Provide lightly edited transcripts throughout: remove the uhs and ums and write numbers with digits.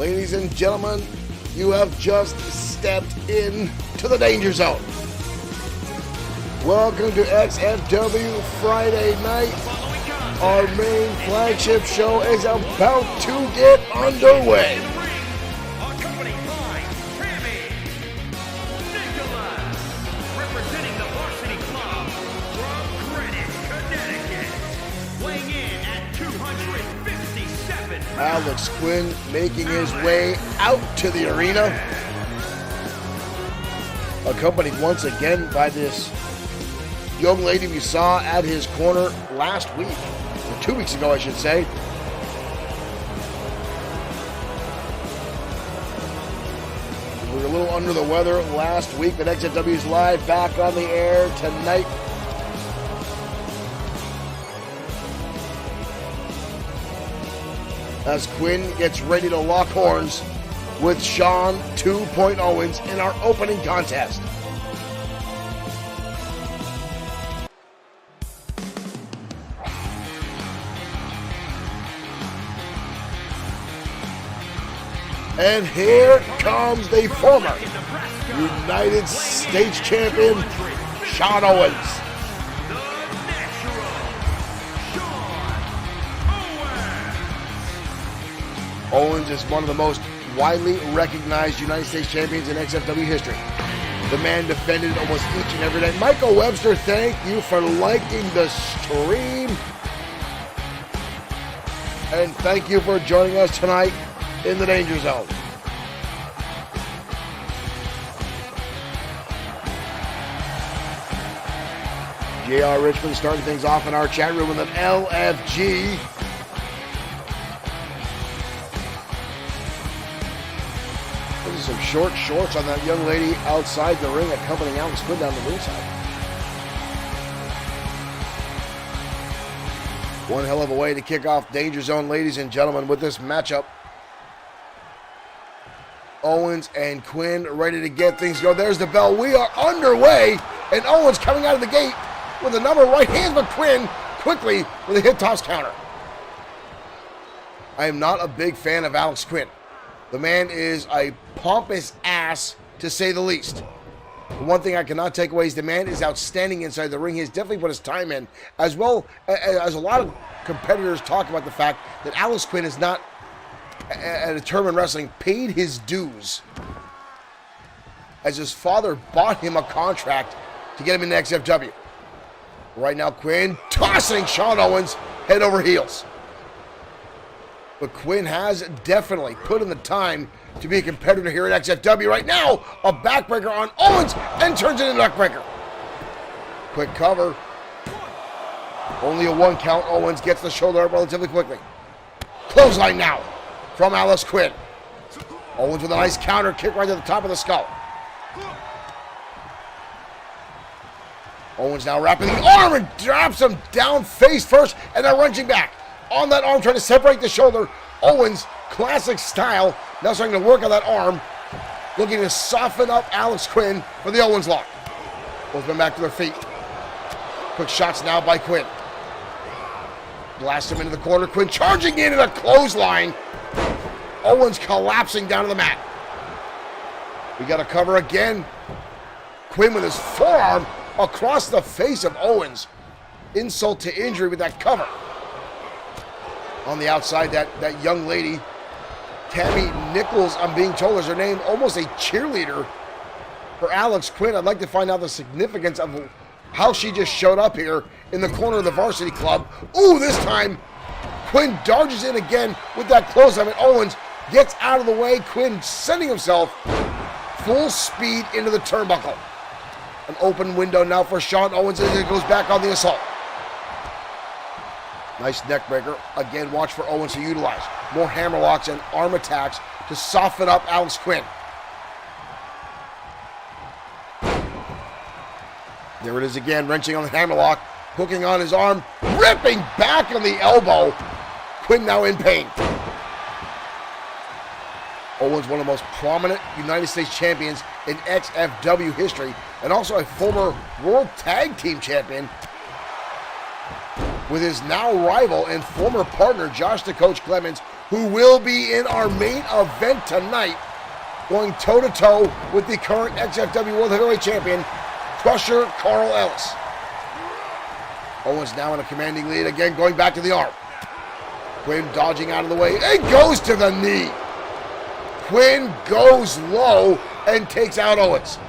Ladies and gentlemen, you have just stepped into the danger zone. Welcome to XFW Friday night. Our main flagship show is about to get underway. Representing the varsity club from Greenwich, Connecticut, weighing in at 257 pounds. Alex Quinn making his way out to the arena, accompanied once again by this young lady we saw at his corner last week, or 2 weeks ago I should say. We were a little under the weather last week, but XFW's live back on the air tonight. As Quinn gets ready to lock horns with Sean 2.0 Owens in our opening contest. And here comes the former United States champion, Sean Owens. Owens is one of the most widely recognized United States champions in XFW history. The man defended almost each and every day. Michael Webster, thank you for liking the stream. And thank you for joining us tonight in the danger zone. JR Richmond starting things off in our chat room with an LFG. Those are some short shorts on that young lady outside the ring, accompanying Alex Quinn down the ringside. One hell of a way to kick off Danger Zone, ladies and gentlemen, with this matchup. Owens and Quinn ready to get things going. There's the bell. We are underway, and Owens coming out of the gate with a number of right hands, but Quinn quickly with a hit toss counter. I am not a big fan of Alex Quinn. The man is a pompous ass, to say the least. The one thing I cannot take away is the man is outstanding inside the ring. He has definitely put his time in, as well as a lot of competitors talk about the fact that Alex Quinn is not, at a term in wrestling, paid his dues, as his father bought him a contract to get him into XFW. Right now, Quinn tossing Sean Owens head over heels. But Quinn has definitely put in the time to be a competitor here at XFW. Right now, a backbreaker on Owens and turns it into a neckbreaker. Quick cover. Only a one count. Owens gets the shoulder up relatively quickly. Clothesline now from Alex Quinn. Owens with a nice counter kick right to the top of the skull. Owens now wrapping the arm and drops him down face first, and then wrenching back. On that arm, trying to separate the shoulder. Owens, classic style, now starting to work on that arm, looking to soften up Alex Quinn for the Owens lock. Both men back to their feet. Quick shots now by Quinn. Blast him into the corner. Quinn charging in a clothesline. Owens collapsing down to the mat. We got a cover again. Quinn with his forearm across the face of Owens. Insult to injury with that cover. On the outside, that young lady, Tammy Nichols, I'm being told is her name, almost a cheerleader for Alex Quinn. I'd like to find out the significance of how she just showed up here in the corner of the varsity club. Ooh, this time, Quinn dodges in again with that clothesline, and Owens gets out of the way. Quinn sending himself full speed into the turnbuckle. An open window now for Sean Owens as it goes back on the assault. Nice neck breaker. Again, watch for Owens to utilize more hammerlocks and arm attacks to soften up Alex Quinn. There it is again, wrenching on the hammerlock, hooking on his arm, ripping back on the elbow. Quinn now in pain. Owens, one of the most prominent United States champions in XFW history, and also a former World Tag Team champion, with his now rival and former partner, Josh the Coach Clemens, who will be in our main event tonight, going toe-to-toe with the current XFW World Heavyweight Champion, Crusher Carl Ellis. Owens now in a commanding lead, again going back to the arm. Quinn dodging out of the way, and goes to the knee. Quinn goes low and takes out Owens.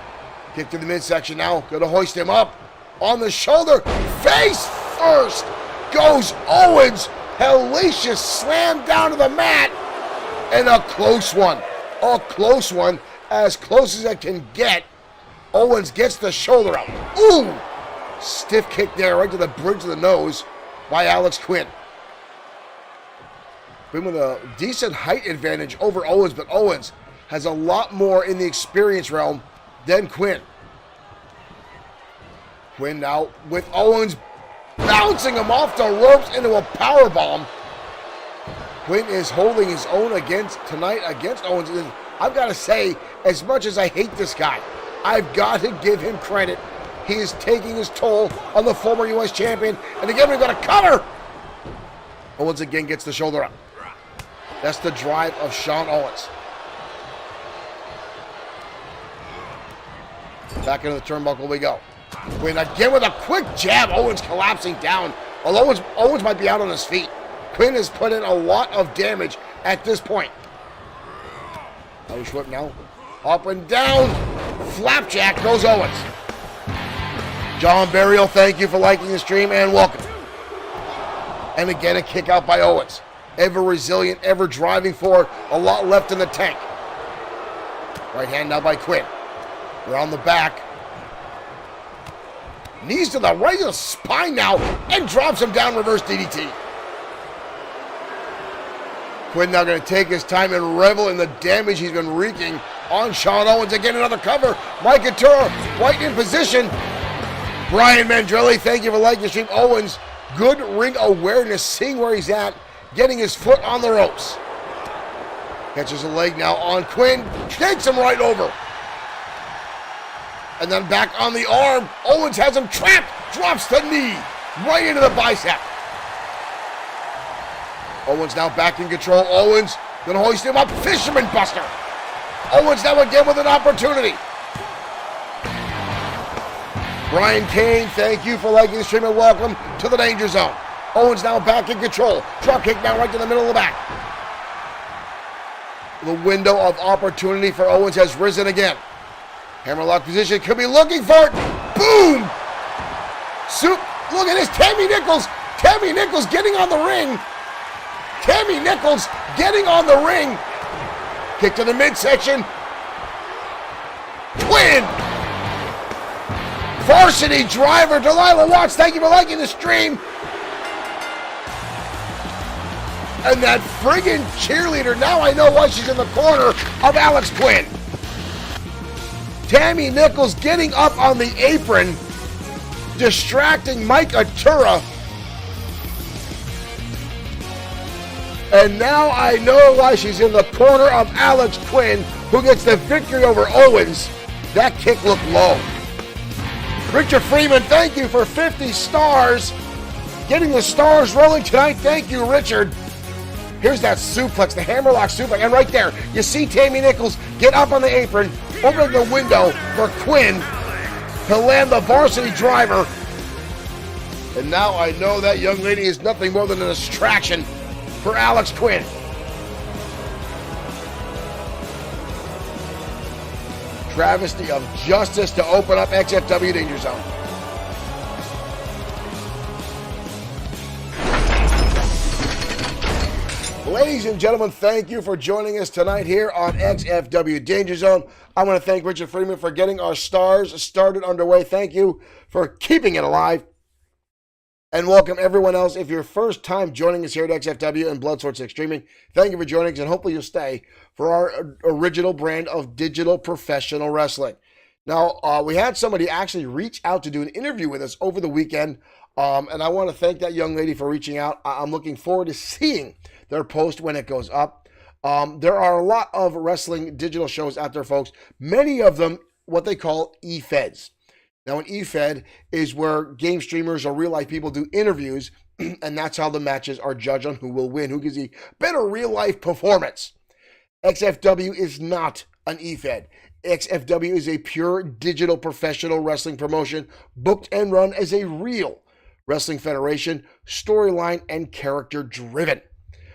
Kick to the midsection now, gonna hoist him up. On the shoulder, face first, goes Owens. Hellacious slam down to the mat, and a close one. A close one, as close as it can get. Owens gets the shoulder out. Ooh! Stiff kick there, right to the bridge of the nose by Alex Quinn. Quinn with a decent height advantage over Owens, but Owens has a lot more in the experience realm than Quinn. Quinn now with Owens bouncing him off the ropes into a powerbomb. Quinn is holding his own tonight against Owens. I've got to say, as much as I hate this guy, I've got to give him credit. He is taking his toll on the former U.S. champion. And again, we've got a cover. Owens again gets the shoulder up. That's the drive of Sean Owens. Back into the turnbuckle we go. Quinn again with a quick jab. Owens collapsing down. Although Owens might be out on his feet. Quinn has put in a lot of damage at this point. Irish whip now. Up and down. Flapjack goes Owens. John Burial, thank you for liking the stream and welcome. And again, a kick out by Owens. Ever resilient, ever driving forward. A lot left in the tank. Right hand now by Quinn. Around the back. Knees to the right of the spine now and drops him down, reverse DDT. Quinn now going to take his time and revel in the damage he's been wreaking on Sean Owens. Again, another cover. Mike Atura, right in position. Brian Mandrelli, thank you for liking the stream. Owens, good ring awareness, seeing where he's at, getting his foot on the ropes. Catches a leg now on Quinn, takes him right over. And then back on the arm, Owens has him trapped, drops the knee, right into the bicep. Owens now back in control. Owens gonna hoist him up, Fisherman Buster. Owens now again with an opportunity. Brian Kane, thank you for liking the stream and welcome to the Danger Zone. Owens now back in control. Drop kick now right to the middle of the back. The window of opportunity for Owens has risen again. Hammerlock position, could be looking for it. Boom! Soup, look at this, Tammy Nichols. Tammy Nichols getting on the ring. Tammy Nichols getting on the ring. Kick to the midsection. Quinn! Varsity driver, Delilah Watts, thank you for liking the stream. And that friggin' cheerleader, now I know why she's in the corner of Alex Quinn. Tammy Nichols getting up on the apron, distracting Mike Atura. And now I know why she's in the corner of Alex Quinn, who gets the victory over Owens. That kick looked low. Richard Freeman, thank you for 50 stars. Getting the stars rolling tonight. Thank you, Richard. Here's that suplex, the hammerlock suplex. And right there, you see Tammy Nichols get up on the apron, opening the window for Quinn to land the varsity driver. And now I know that young lady is nothing more than a distraction for Alex Quinn. Travesty of justice to open up XFW Danger Zone. Ladies and gentlemen, thank you for joining us tonight here on XFW Danger Zone. I want to thank Richard Freeman for getting our stars started underway. Thank you for keeping it alive. And welcome everyone else. If you're first time joining us here at XFW and Bloodsword6 Streaming, thank you for joining us and hopefully you'll stay for our original brand of digital professional wrestling. Now, we had somebody actually reach out to do an interview with us over the weekend, and I want to thank that young lady for reaching out. I'm looking forward to seeing their post when it goes up. There are a lot of wrestling digital shows out there, folks. Many of them, what they call e-feds. Now, an e-fed is where game streamers or real-life people do interviews And that's how the matches are judged on who will win, who gives a better real-life performance. XFW is not an eFed. XFW is a pure digital professional wrestling promotion booked and run as a real wrestling federation, storyline and character driven.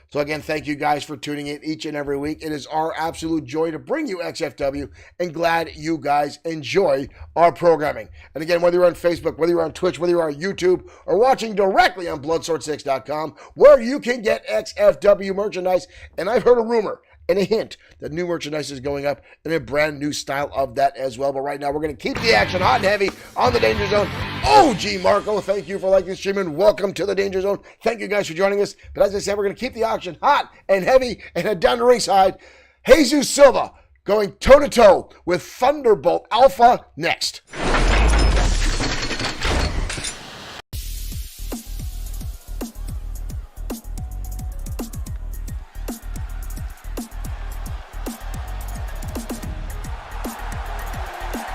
So again, thank you guys for tuning in each and every week. It is our absolute joy to bring you XFW, and glad you guys enjoy our programming. And again, whether you're on Facebook, whether you're on Twitch, whether you're on YouTube, or watching directly on Bloodsword6.com, where you can get XFW merchandise. And I've heard a rumor and a hint that new merchandise is going up in a brand new style of that as well. But right now, we're going to keep the action hot and heavy on the Danger Zone. OG Marco, thank you for liking the stream, and welcome to the Danger Zone. Thank you guys for joining us. But as I said, we're going to keep the action hot and heavy, and head down to ringside. Jesus Silva going toe-to-toe with Thunderbolt Alpha next.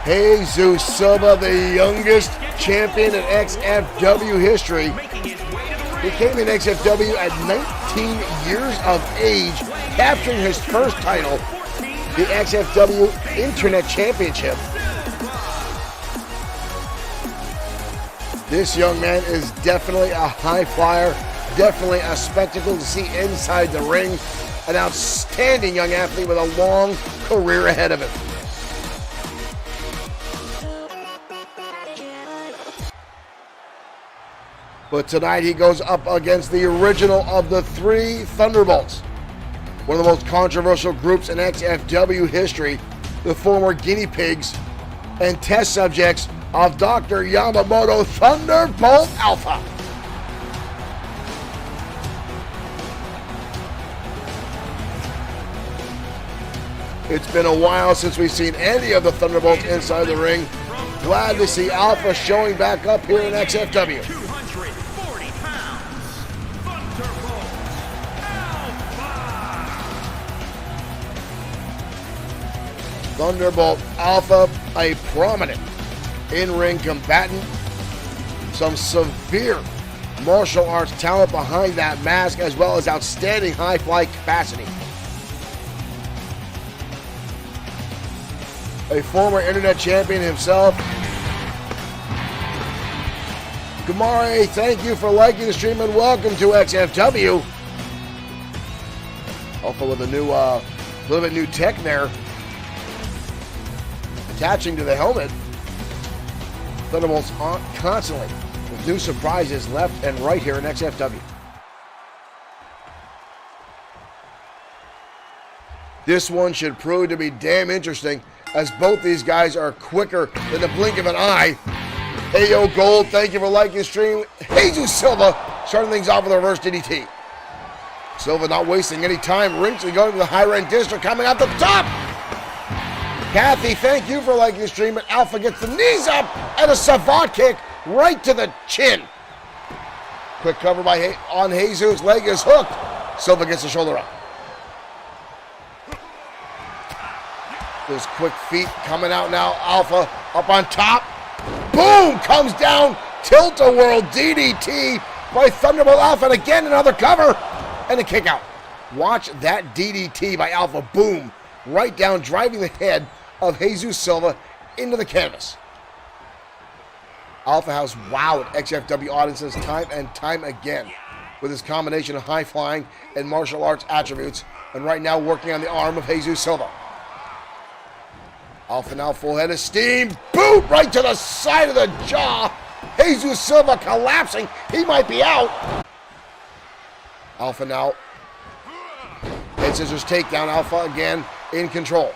Jesus Silva, the youngest champion in XFW history. He came in XFW at 19 years of age, capturing his first title, the XFW Internet Championship. This young man is definitely a high flyer, definitely a spectacle to see inside the ring. An outstanding young athlete with a long career ahead of him. But tonight he goes up against the original of the three Thunderbolts. One of the most controversial groups in XFW history, the former guinea pigs and test subjects of Dr. Yamamoto, Thunderbolt Alpha. It's been a while since we've seen any of the Thunderbolts inside the ring. Glad to see Alpha showing back up here in XFW. Thunderbolt Alpha, a prominent in-ring combatant. Some severe martial arts talent behind that mask, as well as outstanding high-fly capacity. A former internet champion himself. Gamari, thank you for liking the stream and welcome to XFW. Alpha with a new, little bit new tech there. Attaching to the helmet. Thunderbolts on constantly with new surprises left and right here in XFW. This one should prove to be damn interesting, as both these guys are quicker than the blink of an eye. Hey yo Gold, thank you for liking the stream. Jesus Silva starting things off with a reverse DDT. Silva not wasting any time, ringside going to the high rank district, coming out the top. Kathy, thank you for liking the stream, and Alpha gets the knees up and a savant kick right to the chin. Quick cover on Jesus, leg is hooked. Silva gets the shoulder up. Those quick feet coming out now. Alpha up on top. Boom! Comes down. Tilt-a-whirl DDT by Thunderbolt Alpha. And again, another cover. And a kick out. Watch that DDT by Alpha. Boom. Right down, driving the head of Jesus Silva into the canvas. Alpha has wowed XFW audiences time and time again with his combination of high-flying and martial arts attributes. And right now working on the arm of Jesus Silva. Alpha now full head of steam. Boot right to the side of the jaw. Jesus Silva collapsing. He might be out. Alpha now. Head scissors takedown. Alpha again in control.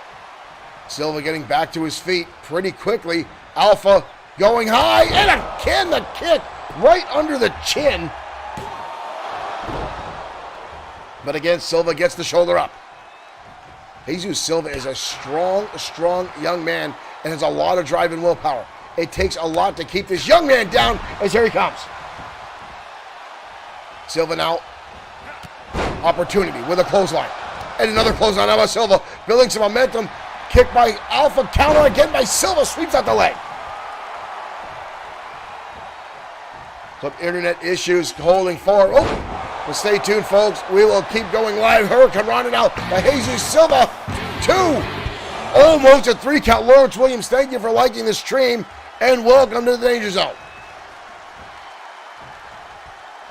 Silva getting back to his feet pretty quickly. Alpha going high. And again the kick right under the chin. But again, Silva gets the shoulder up. Jesus Silva is a strong young man and has a lot of drive and willpower. It takes a lot to keep this young man down, as here he comes. Silva now, opportunity with a clothesline. And another clothesline out by Silva, building some momentum. Kick by Alpha, counter again by Silva, sweeps out the leg. Some internet issues holding forward. Oh, but stay tuned, folks. We will keep going live. Hurricane Rana now by Jesus Silva. 2. Almost a 3 count. Lawrence Williams, thank you for liking the stream, and welcome to the Danger Zone.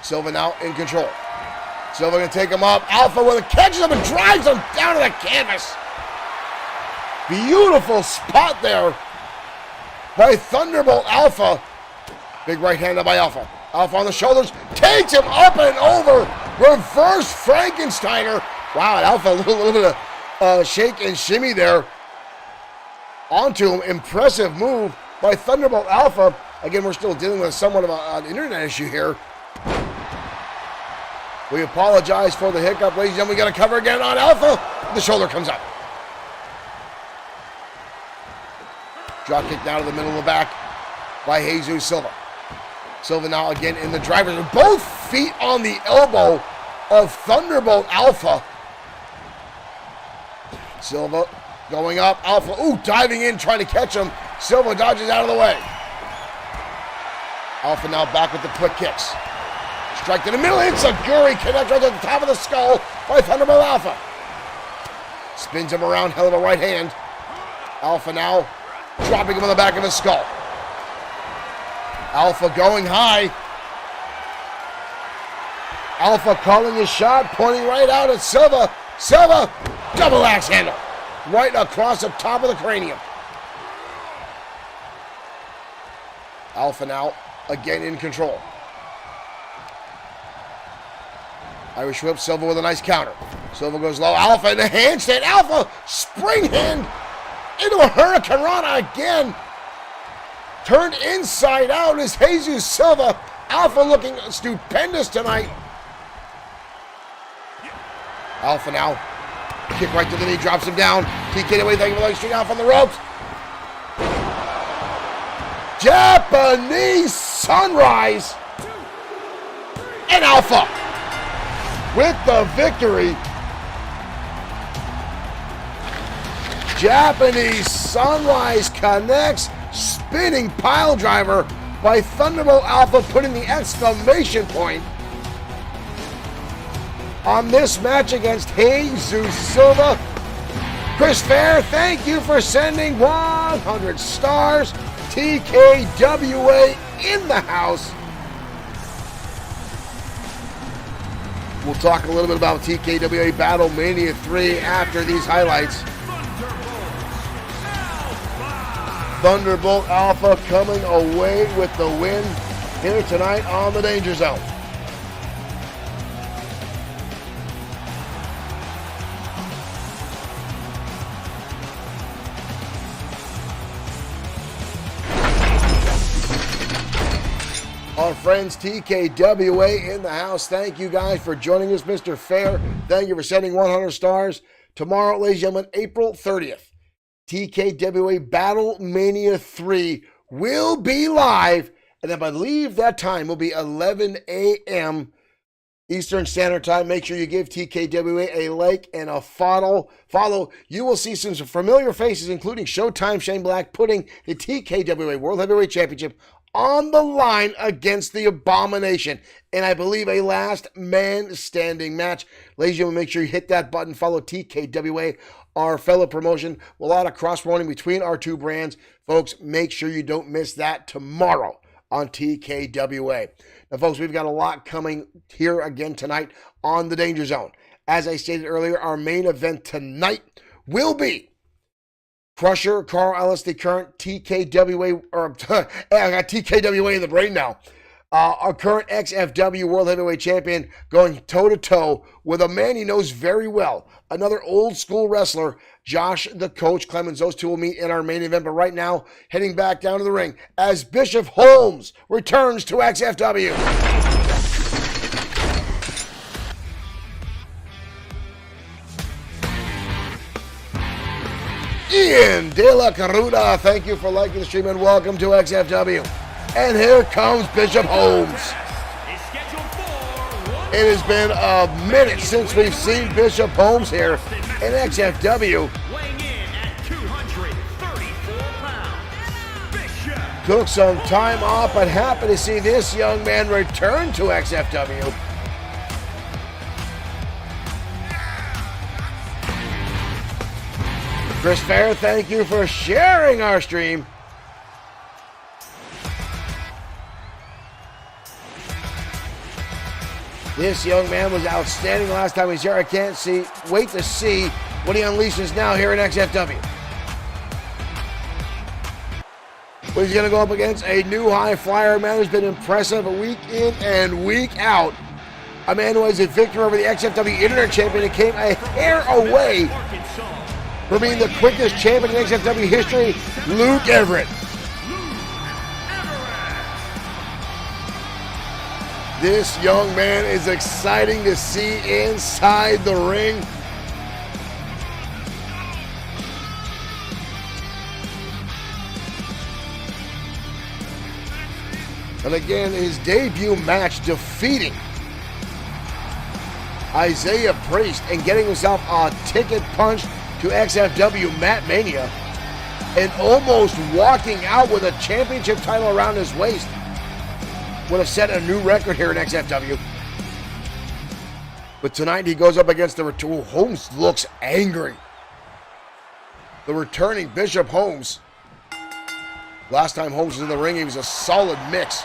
Silva now in control. Silva going to take him up. Alpha with a catches him and drives him down to the canvas. Beautiful spot there by Thunderbolt Alpha. Big right hand by Alpha. Alpha on the shoulders. Takes him up and over. Reverse Frankensteiner. Wow, Alpha, a little bit of shake and shimmy there. Onto him. Impressive move by Thunderbolt Alpha. Again, we're still dealing with somewhat of an internet issue here. We apologize for the hiccup, ladies and gentlemen. We got to cover again on Alpha. The shoulder comes up. Drop kick down to the middle of the back by Jesus Silva. Silva now again in the driver's. Both feet on the elbow of Thunderbolt Alpha. Silva going up. Alpha, diving in, trying to catch him. Silva dodges out of the way. Alpha now back with the quick kicks. Strike to the middle. It's a Guri connect right to the top of the skull by Thunderbolt Alpha. Spins him around. Hell of a right hand. Alpha now dropping him on the back of his skull. Alpha going high. Alpha calling his shot, pointing right out at Silva. Silva, double axe handle. Right across the top of the cranium. Alpha now again in control. Irish whip, Silva with a nice counter. Silva goes low. Alpha in the handstand. Alpha spring hand into a Hurricane Rana again. Turned inside out is Jesus Silva. Alpha looking stupendous tonight. Alpha now. Kick right to the knee, drops him down. TKW, thank you for letting string out from the ropes. Japanese Sunrise. And Alpha with the victory. Japanese Sunrise connects. Spinning pile driver by Thunderbolt Alpha, putting the exclamation point on this match against Jesus Silva. Chris Fair, thank you for sending 100 stars. TKWA in the house. We'll talk a little bit about TKWA Battle Mania 3 after these highlights. Thunderbolt Alpha coming away with the win here tonight on the Danger Zone. Our friends TKWA in the house, thank you guys for joining us. Mr. Fair, thank you for sending 100 stars. Tomorrow, ladies and gentlemen, April 30th, TKWA Battle Mania 3 will be live, and I believe that time will be 11 a.m. Eastern Standard Time. Make sure you give TKWA a like and a follow. You will see some familiar faces, including Showtime Shane Black, putting the TKWA World Heavyweight Championship on the line against the Abomination. And I believe a last man standing match. Ladies and gentlemen, make sure you hit that button. Follow TKWA, our fellow promotion. A lot of cross-promoting between our two brands. Folks, make sure you don't miss that tomorrow on TKWA. Now, folks, we've got a lot coming here again tonight on the Danger Zone. As I stated earlier, our main event tonight will be Crusher, Carl Ellis, the current TKWA, I got TKWA in the brain now. Our current XFW World Heavyweight Champion going toe-to-toe with a man he knows very well. Another old-school wrestler, Josh the Coach Clemens. Those two will meet in our main event. But right now, heading back down to the ring as Bishop Holmes returns to XFW. Ian De La Caruda, thank you for liking the stream and welcome to XFW. And here comes Bishop Holmes. It has been a minute since we've seen Bishop Holmes here in XFW. Weighing in at 234 pounds, Bishop. Took some time off, but happy to see this young man return to XFW. Chris Fair, thank you for sharing our stream. This young man was outstanding last time he was here. I can't wait to see what he unleashes now here in XFW. But he's going to go up against a new high flyer, man who's been impressive week in and week out. A man who has a victory over the XFW Internet Champion and came a hair away from being the quickest champion in XFW history, Luke Everett. This young man is exciting to see inside the ring. And again, his debut match defeating Isaiah Priest and getting himself a ticket punch to XFW Matt Mania and almost walking out with a championship title around his waist. Would have set a new record here in XFW. But tonight he goes up against the return. Holmes looks angry. The returning Bishop Holmes. Last time Holmes was in the ring, he was a solid mix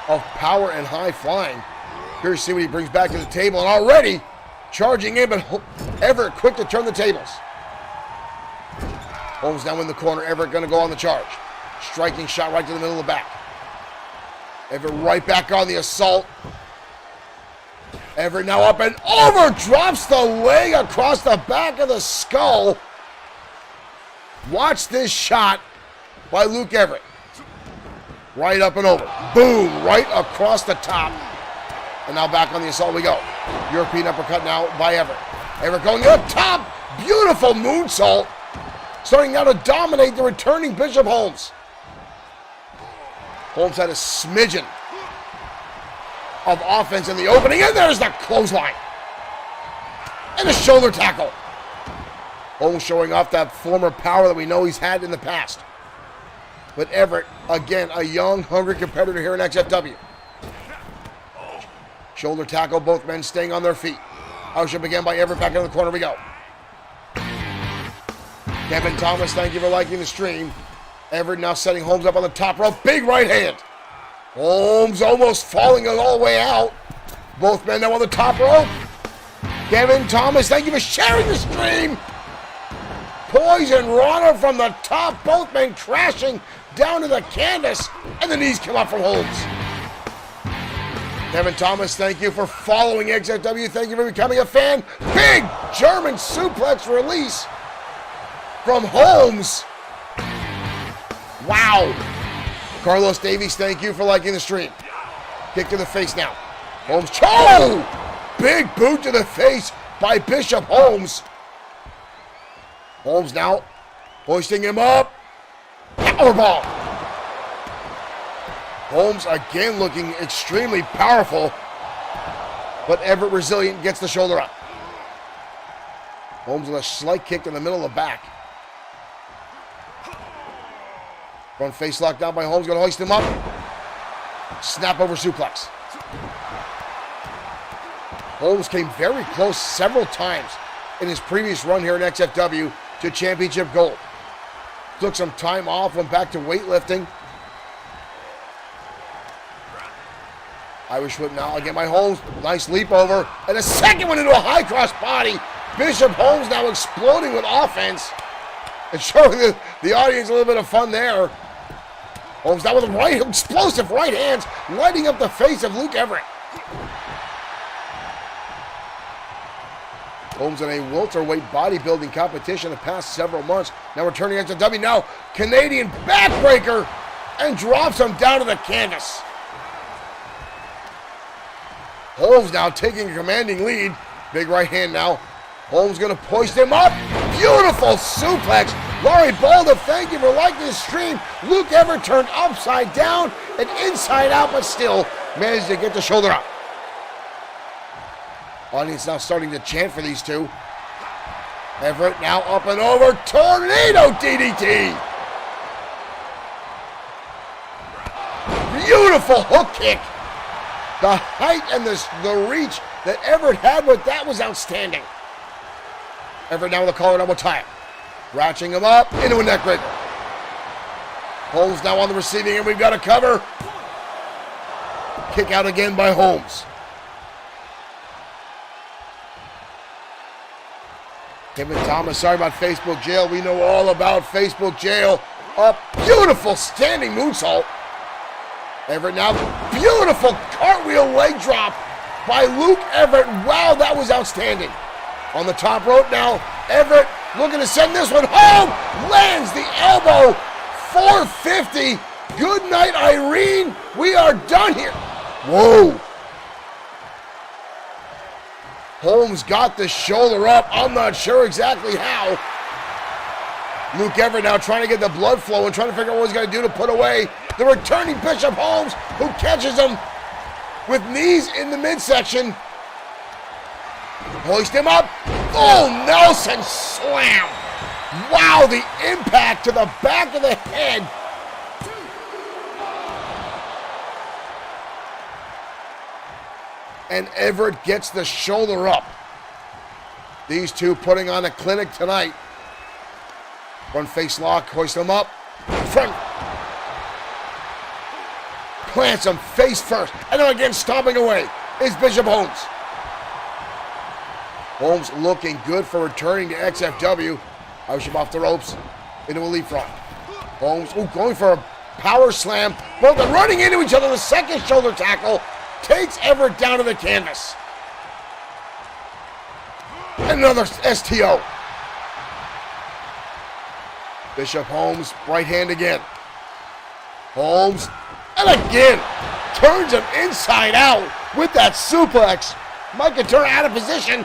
of power and high flying. Here's see what he brings back to the table, and already charging in, but Everett quick to turn the tables. Holmes now in the corner. Everett going to go on the charge. Striking shot right to the middle of the back. Everett right back on the assault. Everett now up and over. Drops the leg across the back of the skull. Watch this shot by Luke Everett. Right up and over. Boom. Right across the top. And now back on the assault we go. European uppercut now by Everett. Everett going up top. Beautiful moonsault. Starting now to dominate the returning Bishop Holmes. Holmes had a smidgen of offense in the opening, and there's the clothesline. And a shoulder tackle. Holmes showing off that former power that we know he's had in the past. But Everett, again, a young, hungry competitor here in XFW. Shoulder tackle, both men staying on their feet. House up again by Everett, back in the corner we go. Kevin Thomas, thank you for liking the stream. Everett now setting Holmes up on the top rope. Big right hand. Holmes almost falling all the way out. Both men now on the top rope. Kevin Thomas, thank you for sharing the stream. Poison Rana from the top. Both men crashing down to the canvas. And the knees come up from Holmes. Kevin Thomas, thank you for following XFW. Thank you for becoming a fan. Big German suplex release from Holmes. Wow. Carlos Davies, thank you for liking the stream. Kick to the face now. Holmes. Oh! Big boot to the face by Bishop Holmes. Holmes now hoisting him up. Powerbomb. Holmes again looking extremely powerful. But Everett resilient, gets the shoulder up. Holmes with a slight kick in the middle of the back. Front face locked down by Holmes, going to hoist him up. Snap over suplex. Holmes came very close several times in his previous run here in XFW to championship gold. Took some time off, went back to weightlifting. Irish whip now again by Holmes. Nice leap over. And a second one into a high cross body. Bishop Holmes now exploding with offense. And showing the audience a little bit of fun there. Holmes now with right explosive right hands, lighting up the face of Luke Everett. Holmes in a welterweight bodybuilding competition the past several months. Now returning into W. Now Canadian backbreaker and drops him down to the canvas. Holmes now taking a commanding lead. Big right hand now. Holmes going to hoist him up. Beautiful suplex. Laurie Balda, thank you for liking this stream. Luke Everett turned upside down and inside out, but still managed to get the shoulder up. Audience now starting to chant for these two. Everett now up and over. Tornado DDT. beautiful hook kick. The height and the reach that Everett had with that was outstanding. Everett now with a collar double tie. Ratcheting him up into a neck breaker. Holmes now on the receiving end. We've got a cover. Kick out again by Holmes. Kevin Thomas, sorry about Facebook jail. We know all about Facebook jail. A beautiful standing moonsault. Everett now, beautiful cartwheel leg drop by Luke Everett. Wow, that was outstanding. On the top rope now, Everett looking to send this one home. Lands the elbow. 450. Good night, Irene. We are done here. Whoa. Holmes got the shoulder up. I'm not sure exactly how. Luke Everett now trying to get the blood flow and trying to figure out what he's going to do to put away the returning Bishop Holmes, who catches him with knees in the midsection. Hoist him up. Full Nelson slam. Wow, the impact to the back of the head. And Everett gets the shoulder up. These two putting on a clinic tonight. Front face lock, hoist him up. Front. Plants him face first. And then again, stomping away is Bishop Holmes. Holmes looking good for returning to XFW. Irish him off the ropes into a leapfrog. Holmes going for a power slam. Both are running into each other. The second shoulder tackle takes Everett down to the canvas. Another STO. Bishop Holmes, right hand again. Holmes, and again, turns him inside out with that suplex. Mike can turn out of position.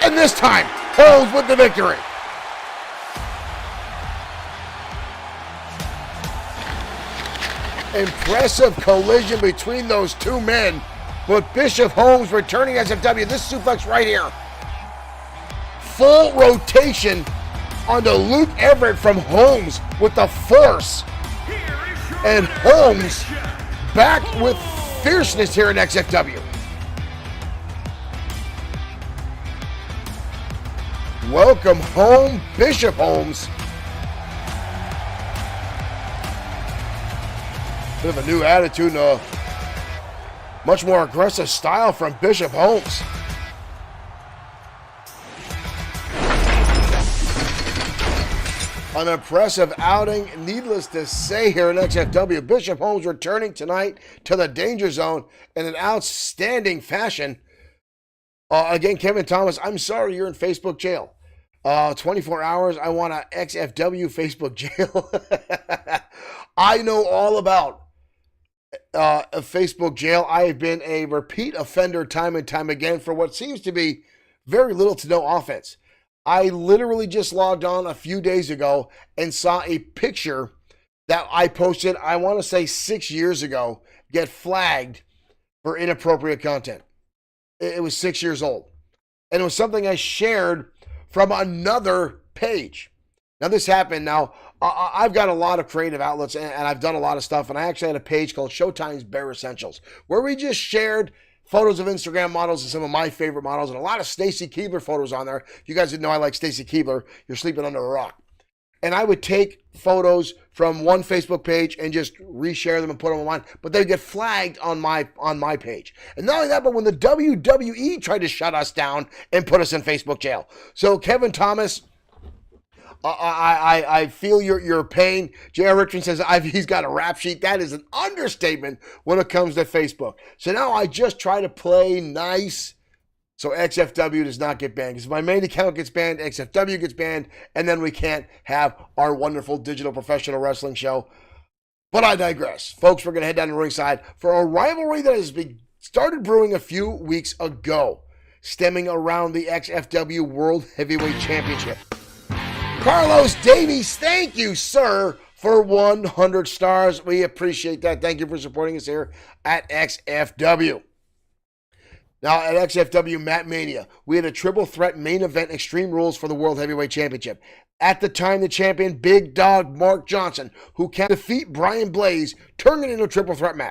And this time, Holmes with the victory. Impressive collision between those two men, but Bishop Holmes returning as SFW. This suplex right here. Full rotation onto Luke Everett from Holmes with the force. And Holmes back with fierceness here in XFW. Welcome home, Bishop Holmes. Bit of a new attitude and a much more aggressive style from Bishop Holmes. An impressive outing, needless to say, here in XFW. Bishop Holmes returning tonight to the Danger Zone in an outstanding fashion. Again, Kevin Thomas, I'm sorry you're in Facebook jail. 24 hours, I want a XFW Facebook jail. I know all about a Facebook jail. I have been a repeat offender time and time again for what seems to be very little to no offense. I literally just logged on a few days ago and saw a picture that I posted, I want to say 6 years ago, get flagged for inappropriate content. It was 6 years old. And it was something I shared from another page. Now this happened. Now I've got a lot of creative outlets and I've done a lot of stuff. And I actually had a page called Showtime's Bare Essentials, where we just shared photos of Instagram models and some of my favorite models and a lot of Stacy Keibler photos on there. If you guys didn't know I like Stacy Keibler, you're sleeping under a rock. And I would take photos from one Facebook page and just reshare them and put them on mine, but they get flagged on my page. And not only that, but when the WWE tried to shut us down and put us in Facebook jail. So Kevin Thomas, I feel your pain. J.R. Richardson says he's got a rap sheet. That is an understatement when it comes to Facebook. So now I just try to play nice so XFW does not get banned. Because if my main account gets banned, XFW gets banned, and then we can't have our wonderful digital professional wrestling show. But I digress. Folks, we're going to head down to ringside for a rivalry that has started brewing a few weeks ago, stemming around the XFW World Heavyweight Championship. Carlos Davies, thank you, sir, for 100 stars. We appreciate that. Thank you for supporting us here at XFW. Now at XFW Mat Mania, we had a triple threat main event Extreme Rules for the World Heavyweight Championship. At the time, the champion, Big Dog Mark Johnson, who can defeat Brian Blaze, turned it into a triple threat match.